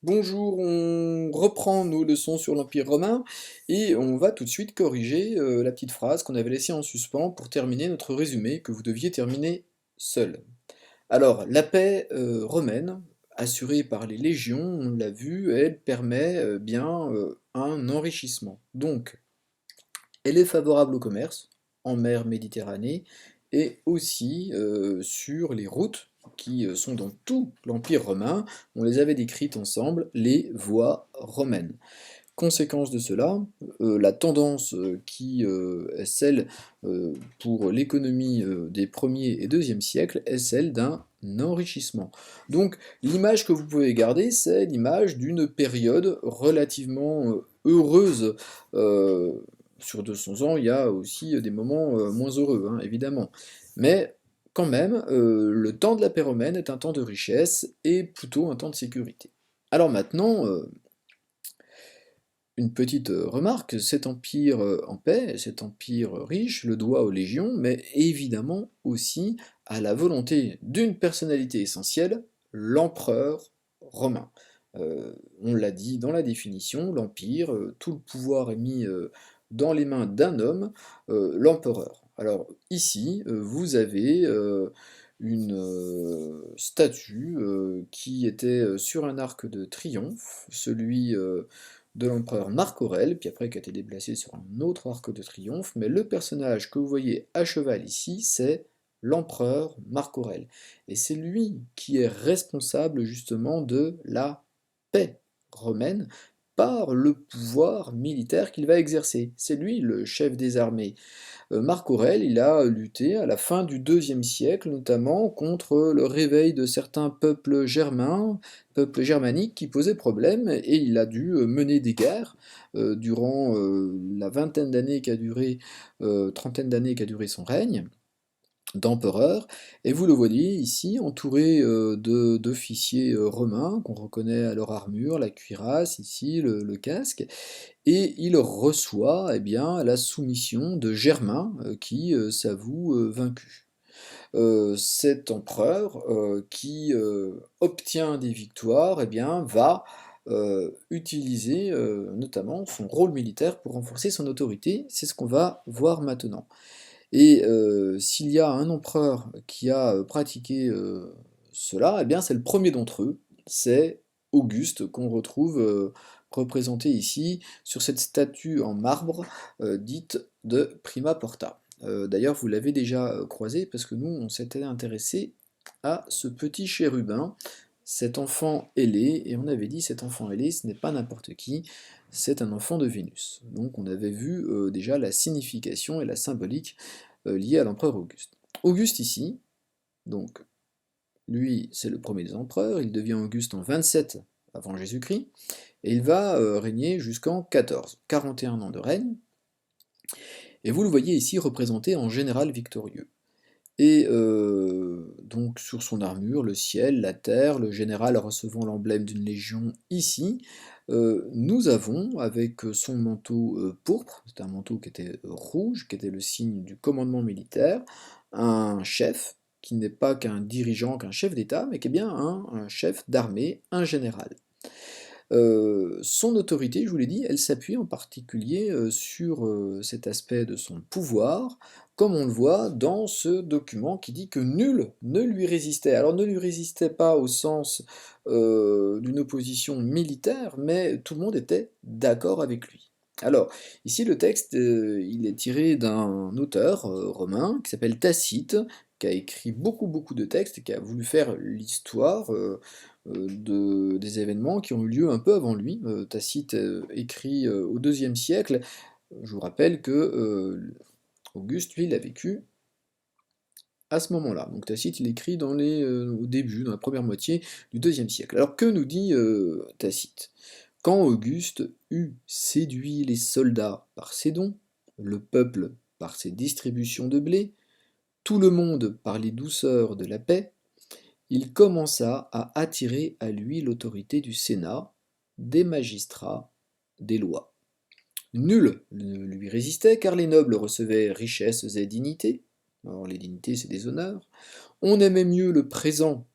Bonjour, on reprend nos leçons sur l'Empire romain et on va tout de suite corriger la petite phrase qu'on avait laissée en suspens pour terminer notre résumé que vous deviez terminer seul. Alors, la paix romaine, assurée par les légions, on l'a vu, elle permet bien un enrichissement. Donc, elle est favorable au commerce en mer Méditerranée et aussi sur les routes qui sont dans tout l'Empire romain. On les avait décrites ensemble, les voies romaines. Conséquence de cela, la tendance qui est celle pour l'économie des 1er et 2e siècles est celle d'un enrichissement. Donc l'image que vous pouvez garder, c'est l'image d'une période relativement heureuse. Euh, sur 200 ans, il y a aussi des moments moins heureux, hein, évidemment. Mais quand même, le temps de la paix romaine est un temps de richesse et plutôt un temps de sécurité. Alors maintenant, une petite remarque, cet empire en paix, cet empire riche, le doit aux légions, mais évidemment aussi à la volonté d'une personnalité essentielle, l'empereur romain. On l'a dit dans la définition, l'empire, tout le pouvoir est mis dans les mains d'un homme, l'empereur. Alors ici, vous avez une statue qui était sur un arc de triomphe, celui de l'empereur Marc Aurèle, puis après qui a été déplacé sur un autre arc de triomphe, mais le personnage que vous voyez à cheval ici, c'est l'empereur Marc Aurèle. Et c'est lui qui est responsable justement de la paix romaine par le pouvoir militaire qu'il va exercer. C'est lui le chef des armées. Marc Aurèle, il a lutté à la fin du IIe siècle, notamment contre le réveil de certains peuples germains, peuples germaniques qui posaient problème, et il a dû mener des guerres durant la vingtaine d'années qu'a duré, trentaine d'années qu'a duré son règne d'empereur, et vous le voyez ici entouré d'officiers romains qu'on reconnaît à leur armure, la cuirasse ici, le casque, et il reçoit eh bien, la soumission de Germain qui s'avoue vaincu. Cet empereur qui obtient des victoires eh bien, va utiliser notamment son rôle militaire pour renforcer son autorité, c'est ce qu'on va voir maintenant. Et s'il y a un empereur qui a pratiqué cela, eh bien c'est le premier d'entre eux, c'est Auguste, qu'on retrouve représenté ici sur cette statue en marbre dite de Prima Porta. D'ailleurs, vous l'avez déjà croisé parce que nous, on s'était intéressé à ce petit chérubin, cet enfant ailé, et on avait dit cet enfant ailé, ce n'est pas n'importe qui, c'est un enfant de Vénus. Donc on avait vu déjà la signification et la symbolique liée à l'empereur Auguste. Auguste ici, donc lui c'est le premier des empereurs, il devient Auguste en 27 avant Jésus-Christ, et il va régner jusqu'en 14, 41 ans de règne, et vous le voyez ici représenté en général victorieux. Et donc sur son armure, le ciel, la terre, le général recevant l'emblème d'une légion ici, nous avons avec son manteau pourpre, c'est un manteau qui était rouge, qui était le signe du commandement militaire, un chef, qui n'est pas qu'un dirigeant, qu'un chef d'État, mais qui est bien un chef d'armée, un général. Son autorité, je vous l'ai dit, elle s'appuie en particulier sur cet aspect de son pouvoir, comme on le voit dans ce document qui dit que nul ne lui résistait. Alors ne lui résistait pas au sens d'une opposition militaire, mais tout le monde était d'accord avec lui. Alors, ici le texte, il est tiré d'un auteur romain qui s'appelle Tacite, qui a écrit beaucoup de textes et qui a voulu faire l'histoire des événements qui ont eu lieu un peu avant lui. Tacite écrit au IIe siècle. Je vous rappelle que Auguste, lui, il a vécu à ce moment-là. Donc Tacite, il écrit au début, dans la première moitié du IIe siècle. Alors que nous dit Tacite? Quand Auguste eut séduit les soldats par ses dons, le peuple par ses distributions de blé, tout le monde par les douceurs de la paix, il commença à attirer à lui l'autorité du Sénat, des magistrats, des lois. Nul ne lui résistait, car les nobles recevaient richesses et dignités. Or, les dignités, c'est des honneurs. On aimait mieux le présent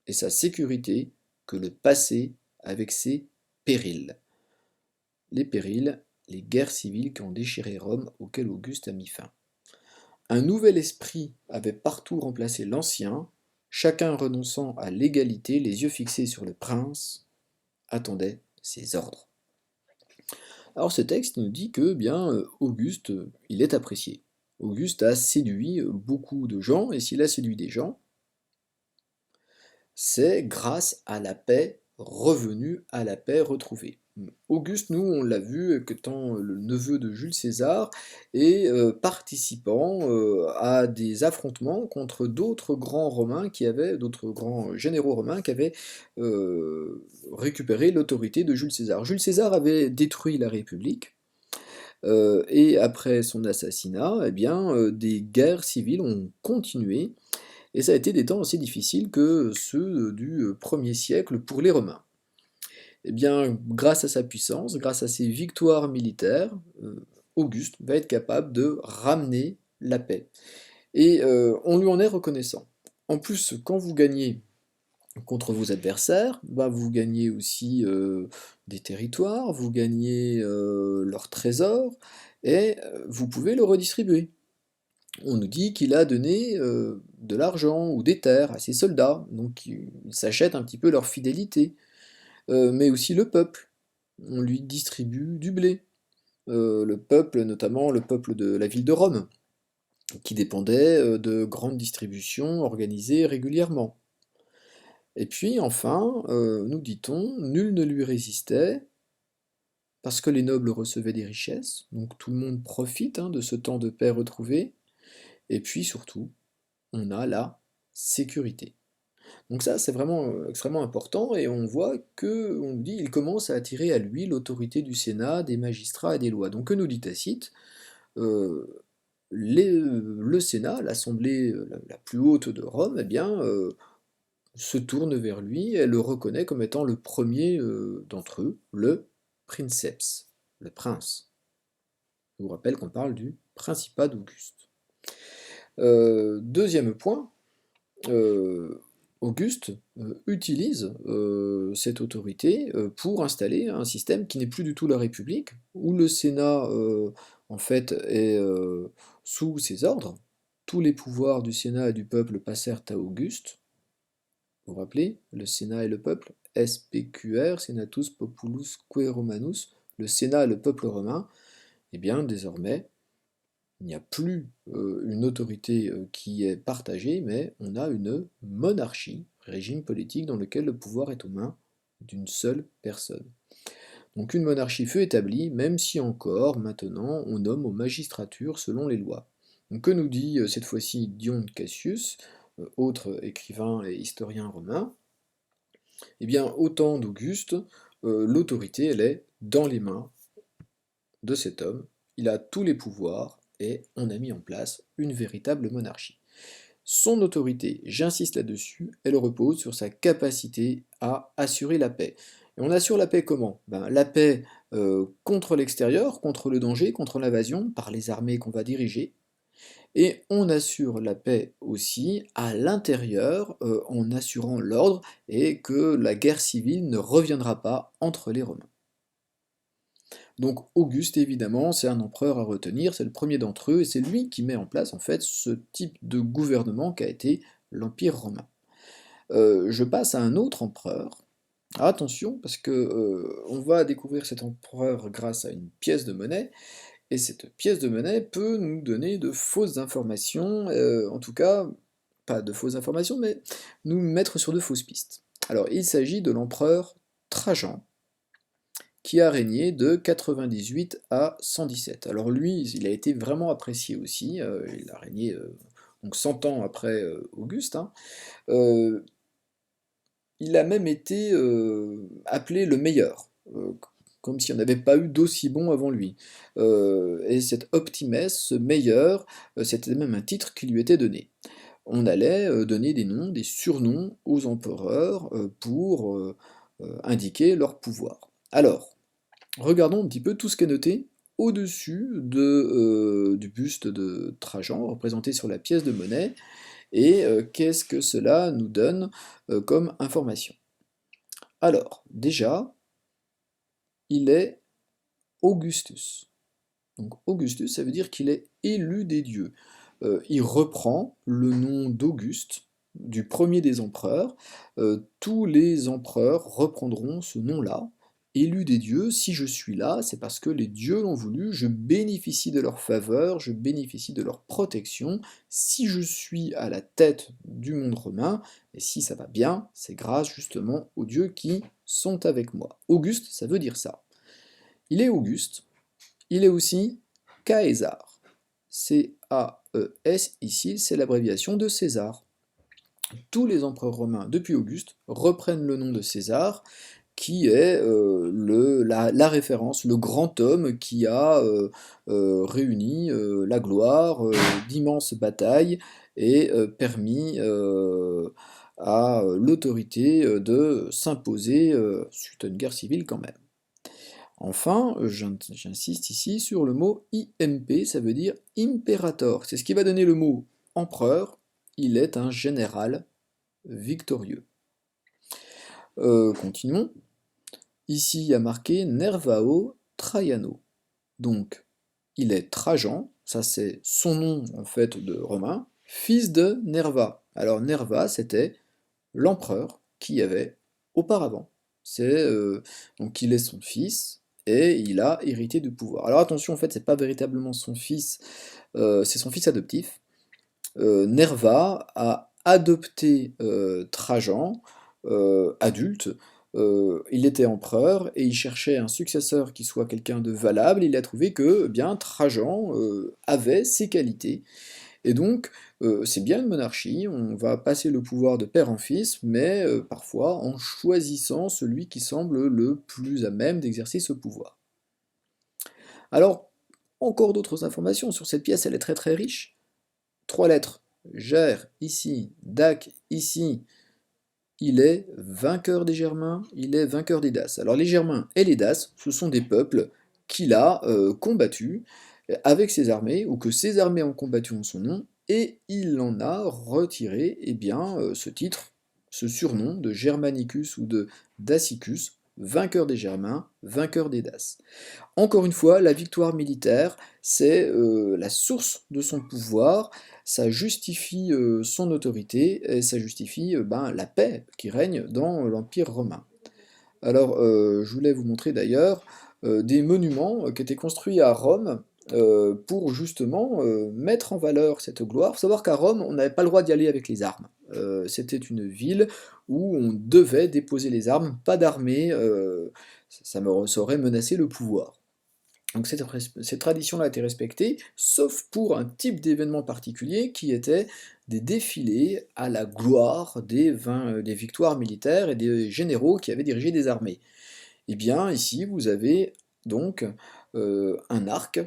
et sa sécurité que le passé avec ses périls. Les périls, les guerres civiles qui ont déchiré Rome, auxquelles Auguste a mis fin. Un nouvel esprit avait partout remplacé l'ancien, chacun renonçant à l'égalité, les yeux fixés sur le prince, attendait ses ordres. Alors ce texte nous dit que bien Auguste, il est apprécié. Auguste a séduit beaucoup de gens, et s'il a séduit des gens, c'est grâce à la paix revenue, à la paix retrouvée. Auguste, nous, on l'a vu étant le neveu de Jules César et participant à des affrontements contre d'autres grands romains d'autres grands généraux romains qui avaient récupéré l'autorité de Jules César. Jules César avait détruit la République, et après son assassinat, eh bien, des guerres civiles ont continué, et ça a été des temps aussi difficiles que ceux du 1er siècle pour les Romains. Eh bien, grâce à sa puissance, grâce à ses victoires militaires, Auguste va être capable de ramener la paix. Et on lui en est reconnaissant. En plus, quand vous gagnez contre vos adversaires, bah vous gagnez aussi des territoires, vous gagnez leurs trésors, et vous pouvez le redistribuer. On nous dit qu'il a donné de l'argent ou des terres à ses soldats, donc il s'achète un petit peu leur fidélité. Mais aussi le peuple. On lui distribue du blé. Le peuple, notamment le peuple de la ville de Rome, qui dépendait de grandes distributions organisées régulièrement. Et puis enfin, nous dit-on, nul ne lui résistait, parce que les nobles recevaient des richesses, donc tout le monde profite de ce temps de paix retrouvé, et puis surtout, on a la sécurité. Donc ça, c'est vraiment extrêmement important, et on voit que, on nous dit, il commence à attirer à lui l'autorité du Sénat, des magistrats et des lois. Donc que nous dit Tacite? Le Sénat, l'assemblée la plus haute de Rome, eh bien, se tourne vers lui et le reconnaît comme étant le premier d'entre eux, le princeps, le prince. Je vous rappelle qu'on parle du principat d'Auguste. Deuxième point, Auguste utilise cette autorité pour installer un système qui n'est plus du tout la République, où le Sénat en fait est sous ses ordres. Tous les pouvoirs du Sénat et du peuple passèrent à Auguste. Vous vous rappelez, le Sénat et le peuple, SPQR, Senatus Populus Que Romanus, le Sénat et le peuple romain. Eh bien désormais, il n'y a plus une autorité qui est partagée, mais on a une monarchie, régime politique dans lequel le pouvoir est aux mains d'une seule personne. Donc une monarchie fut établie, même si encore, maintenant, on nomme aux magistratures selon les lois. Donc que nous dit cette fois-ci Dion Cassius, autre écrivain et historien romain? Eh bien, au temps d'Auguste, l'autorité, elle est dans les mains de cet homme, il a tous les pouvoirs, et on a mis en place une véritable monarchie. Son autorité, j'insiste là-dessus, elle repose sur sa capacité à assurer la paix. Et on assure la paix comment? La paix contre l'extérieur, contre le danger, contre l'invasion, par les armées qu'on va diriger, et on assure la paix aussi à l'intérieur, en assurant l'ordre, et que la guerre civile ne reviendra pas entre les Romains. Donc Auguste, évidemment, c'est un empereur à retenir, c'est le premier d'entre eux, et c'est lui qui met en place en fait ce type de gouvernement qu'a été l'Empire romain. Je passe à un autre empereur. Attention, parce que on va découvrir cet empereur grâce à une pièce de monnaie, et cette pièce de monnaie peut nous donner de fausses informations, en tout cas, pas de fausses informations, mais nous mettre sur de fausses pistes. Alors, il s'agit de l'empereur Trajan, qui a régné de 98 à 117. Alors lui, il a été vraiment apprécié aussi, il a régné donc 100 ans après Auguste, hein. Euh, il a même été appelé le meilleur, comme s'il n'y en avait pas eu d'aussi bon avant lui. Et cet Optimès, ce meilleur, c'était même un titre qui lui était donné. On allait donner des noms, des surnoms aux empereurs pour indiquer leur pouvoir. Alors, regardons un petit peu tout ce qui est noté au-dessus du buste de Trajan, représenté sur la pièce de monnaie, et qu'est-ce que cela nous donne comme information. Alors, déjà, il est Augustus. Donc Augustus, ça veut dire qu'il est élu des dieux. Il reprend le nom d'Auguste, du premier des empereurs. Tous les empereurs reprendront ce nom-là. Élu des dieux, si je suis là, c'est parce que les dieux l'ont voulu, je bénéficie de leur faveur, je bénéficie de leur protection. Si je suis à la tête du monde romain, et si ça va bien, c'est grâce justement aux dieux qui sont avec moi. Auguste, ça veut dire ça. Il est Auguste, il est aussi Caesar. C-A-E-S, ici, c'est l'abréviation de César. Tous les empereurs romains, depuis Auguste, reprennent le nom de César, qui est la référence, le grand homme qui a réuni la gloire d'immenses batailles et permis à l'autorité de s'imposer suite à une guerre civile quand même. Enfin, j'insiste ici sur le mot IMP, ça veut dire imperator. C'est ce qui va donner le mot empereur. Il est un général victorieux. Continuons. Ici, il y a marqué Nervao Traiano. Donc, il est Trajan, ça c'est son nom en fait de romain, fils de Nerva. Alors Nerva, c'était l'empereur qu'il y avait auparavant. Donc il est son fils et il a hérité du pouvoir. Alors attention, en fait, c'est pas véritablement son fils, c'est son fils adoptif. Nerva a adopté Trajan, adulte. Il était empereur et il cherchait un successeur qui soit quelqu'un de valable. Il a trouvé que bien Trajan avait ses qualités. Et donc, c'est bien une monarchie, on va passer le pouvoir de père en fils, mais parfois en choisissant celui qui semble le plus à même d'exercer ce pouvoir. Alors, encore d'autres informations sur cette pièce, elle est très très riche. 3 lettres, Ger ici, Dac ici, il est vainqueur des Germains, il est vainqueur des Daces. Alors les Germains et les Daces, ce sont des peuples qu'il a combattus avec ses armées, ou que ses armées ont combattu en son nom, et il en a retiré ce titre, ce surnom de Germanicus ou de Dacius, vainqueur des Germains, vainqueur des Daces. Encore une fois, la victoire militaire, c'est la source de son pouvoir, ça justifie son autorité, et ça justifie la paix qui règne dans l'Empire romain. Alors, je voulais vous montrer d'ailleurs des monuments qui étaient construits à Rome pour justement mettre en valeur cette gloire. Il faut savoir qu'à Rome, on n'avait pas le droit d'y aller avec les armes. C'était une ville où on devait déposer les armes, pas d'armée, ça aurait menacé le pouvoir. Donc cette tradition-là a été respectée, sauf pour un type d'événement particulier qui était des défilés à la gloire des victoires militaires et des généraux qui avaient dirigé des armées. Et bien ici vous avez donc un arc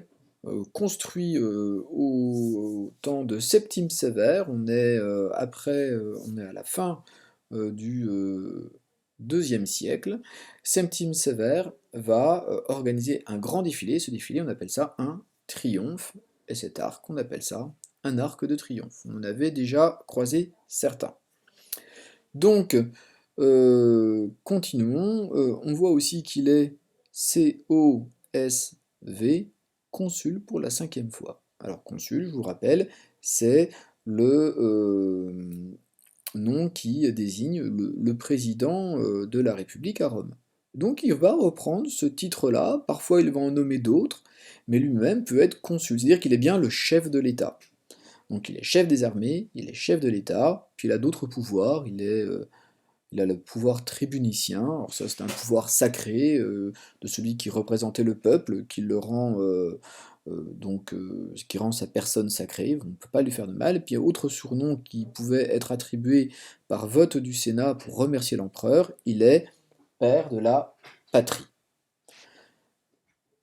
construit au temps de Septime Sévère, on est on est à la fin du IIe siècle. Septime Sévère va organiser un grand défilé, ce défilé on appelle ça un triomphe, et cet arc on appelle ça un arc de triomphe. On en avait déjà croisé certains. Donc, continuons. On voit aussi qu'il est COSV, consul pour la 5e fois. Alors, consul, je vous rappelle, c'est le nom qui désigne le président de la République à Rome. Donc, il va reprendre ce titre-là, parfois il va en nommer d'autres, mais lui-même peut être consul, c'est-à-dire qu'il est bien le chef de l'État. Donc il est chef des armées, il est chef de l'État, puis il a d'autres pouvoirs, il a le pouvoir tribunicien, alors ça c'est un pouvoir sacré de celui qui représentait le peuple, qui le rend ce qui rend sa personne sacrée, on ne peut pas lui faire de mal. Et puis il y a autre surnom qui pouvait être attribué par vote du Sénat pour remercier l'empereur, il est père de la patrie.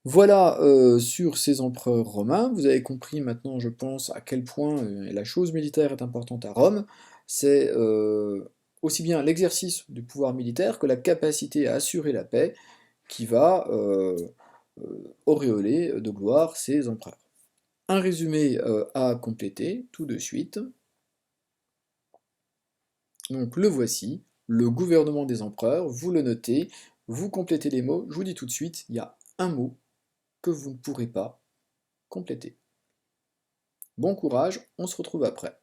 Voilà sur ces empereurs romains, vous avez compris maintenant je pense à quel point la chose militaire est importante à Rome, c'est aussi bien l'exercice du pouvoir militaire que la capacité à assurer la paix qui va auréoler de gloire ces empereurs. Un résumé à compléter tout de suite, donc le voici, le gouvernement des empereurs, vous le notez, vous complétez les mots, je vous dis tout de suite, il y a un mot que vous ne pourrez pas compléter. Bon courage, on se retrouve après.